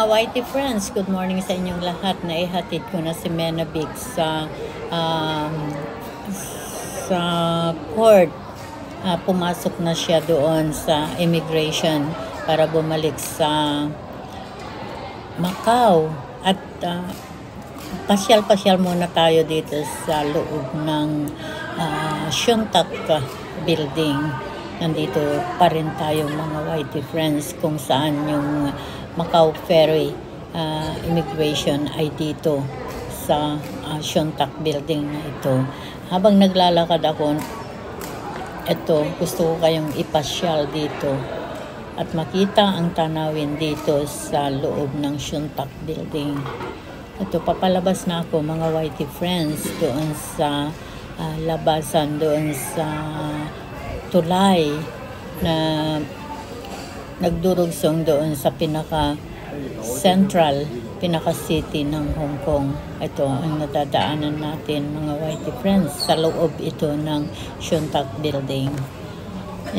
Whitey friends, good morning sa inyong lahat. Naihatid ko na si Menabig sa port. Pumasok na siya doon sa immigration para bumalik sa Macau. At pasyal-pasyal muna tayo dito sa loob ng Shuntak building. Nandito pa rin tayo mga Whitey friends kung saan yung Macau Ferry immigration ay dito sa Shuntak building na ito. Habang naglalakad ako, gusto ko kayong ipasyal dito at makita ang tanawin dito sa loob ng Shuntak building. Ito, papalabas na ako mga Whitey friends doon sa labasan, doon sa tulay na nagdurugsong doon sa pinaka-central, pinaka-city ng Hong Kong. Ito ang nadadaanan natin mga Whitey friends sa loob ito ng Shuntak building.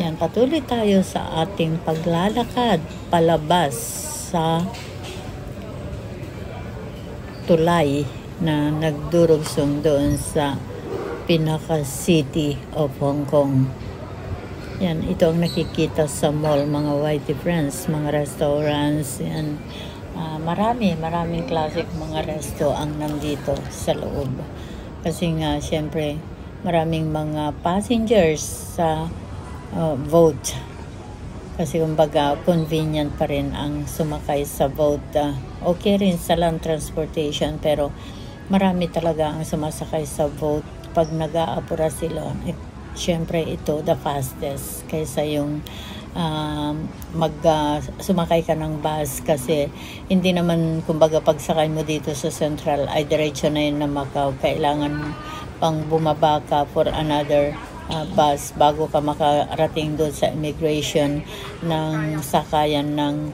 Yan, patuloy tayo sa ating paglalakad palabas sa tulay na nagdurugsong doon sa pinaka-city of Hong Kong. Yan, ito ang nakikita sa mall mga Whitey friends, mga restaurants, yan. Maraming classic mga resto ang nandito sa loob. Kasi nga, syempre, maraming mga passengers sa boat. Kasi kumbaga, convenient pa rin ang sumakay sa boat. Okay rin sa land transportation, pero marami talaga ang sumasakay sa boat. Pag nag-aapura sila, syempre ito the fastest kaysa yung sumakay ka ng bus, kasi hindi naman kumbaga pagsakay mo dito sa Central ay diretso na yun na Macau. Kailangan pang bumaba ka for another bus bago ka makarating doon sa immigration ng sakayan ng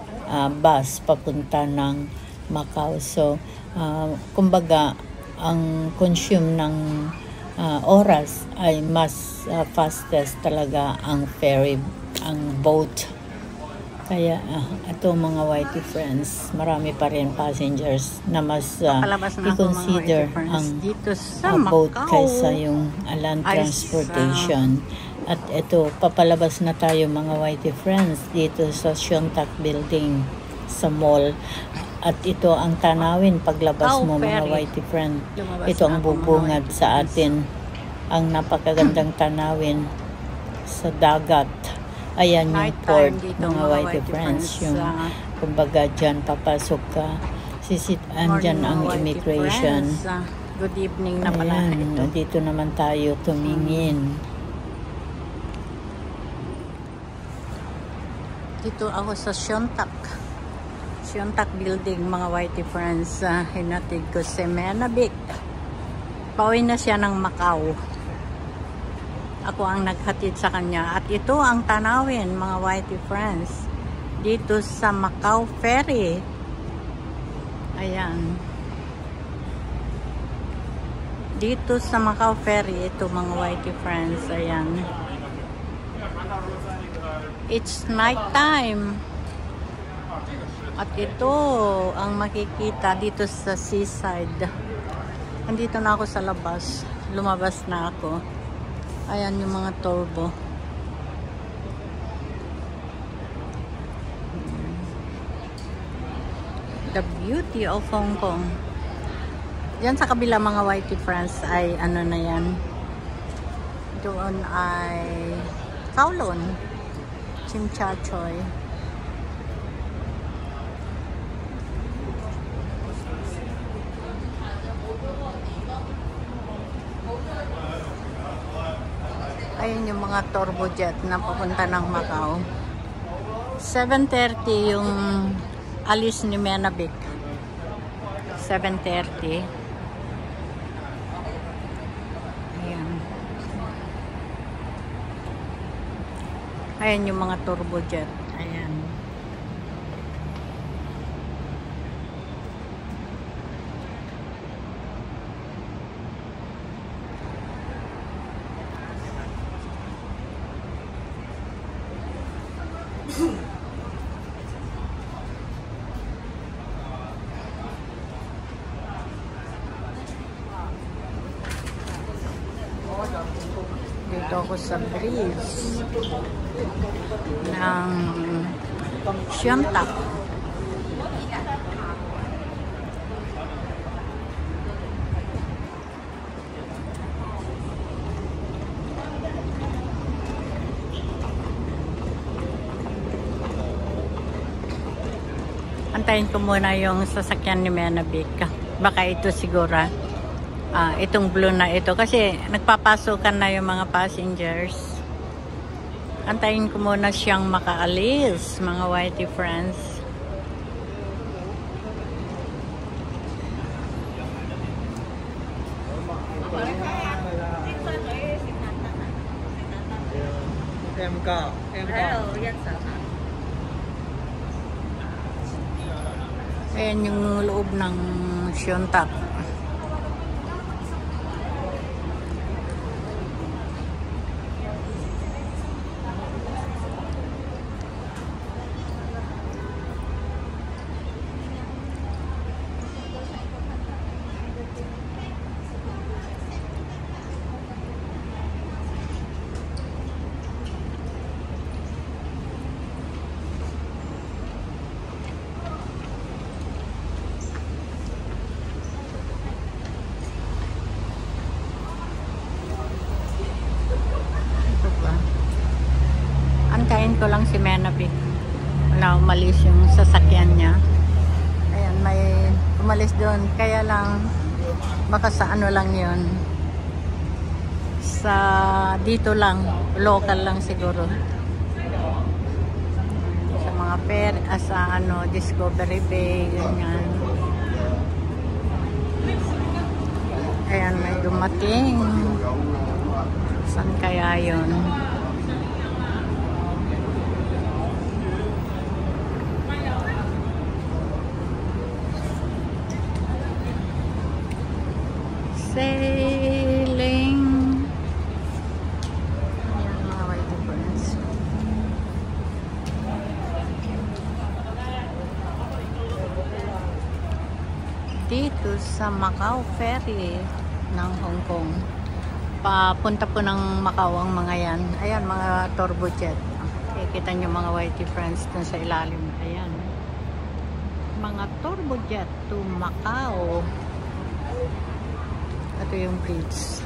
bus papunta ng Macau. So kumbaga ang consume ng oras ay mas fastest talaga ang ferry, ang boat. Kaya ito mga Whitey friends, marami pa rin passengers na mas i-consider ang dito sa boat Macau kaysa yung land transportation. At ito, papalabas na tayo mga Whitey friends dito sa Shuntak building sa mall. At ito ang tanawin paglabas mo mga Whitey friend. Ito ang bubungad sa atin. Ang napakagandang tanawin sa dagat. Ayan yung port mga Whitey friends. Yung kumbaga dyan papasok ka. Andyan ang immigration. Good evening na pala. Ayan, dito naman tayo tumingin. Dito ako sa Shuntak building mga Whitey friends. Hinatid ko si Menabig. Pauwi na siya ng Macau. Ako ang naghatid sa kanya. At ito ang tanawin mga Whitey friends dito sa Macau Ferry. Ayan. Dito sa Macau Ferry, ito mga Whitey friends. Ayan. It's night time. At ito ang makikita dito sa seaside. Andito na ako sa labas. Lumabas na ako. Ayan yung mga turbo. The beauty of Hong Kong. Yan sa kabila mga Whitey friends ay ano na yan. Doon ay Kowloon. Tsim Sha Tsui. Ayun yung mga turbojet na papunta ng Macau. 7:30 yung alis ni Menabig. 7:30. Ayan. Ayan yung mga turbojet. Ayan. Nandito ako sa bridge ng Siontak. Antayin ko muna yung sasakyan ni Menabik. Baka ito siguro. Itong blue na ito. Kasi nagpapasukan na yung mga passengers. Antayin ko muna siyang makaalis, mga whitey friends. Ayan yung loob ng Siontak. Antayin ko lang si Menabik na umalis yung sasakyan niya. Ayan, may umalis doon. Kaya lang, baka sa ano lang yun. Sa dito lang, local lang siguro. Sa mga sa ano, Discovery Bay, ganyan. Ayan, may dumating. Saan kaya yun? Sailing. Ayan, mga whitey friends. Dito sa Macau Ferry ng Hong Kong. Papunta po ng Macau ang mga yan. Ayan, mga turbojet. Kita nyo mga whitey friends dun sa ilalim. Ayan. Mga turbojet to Macau. Ito yung bridge.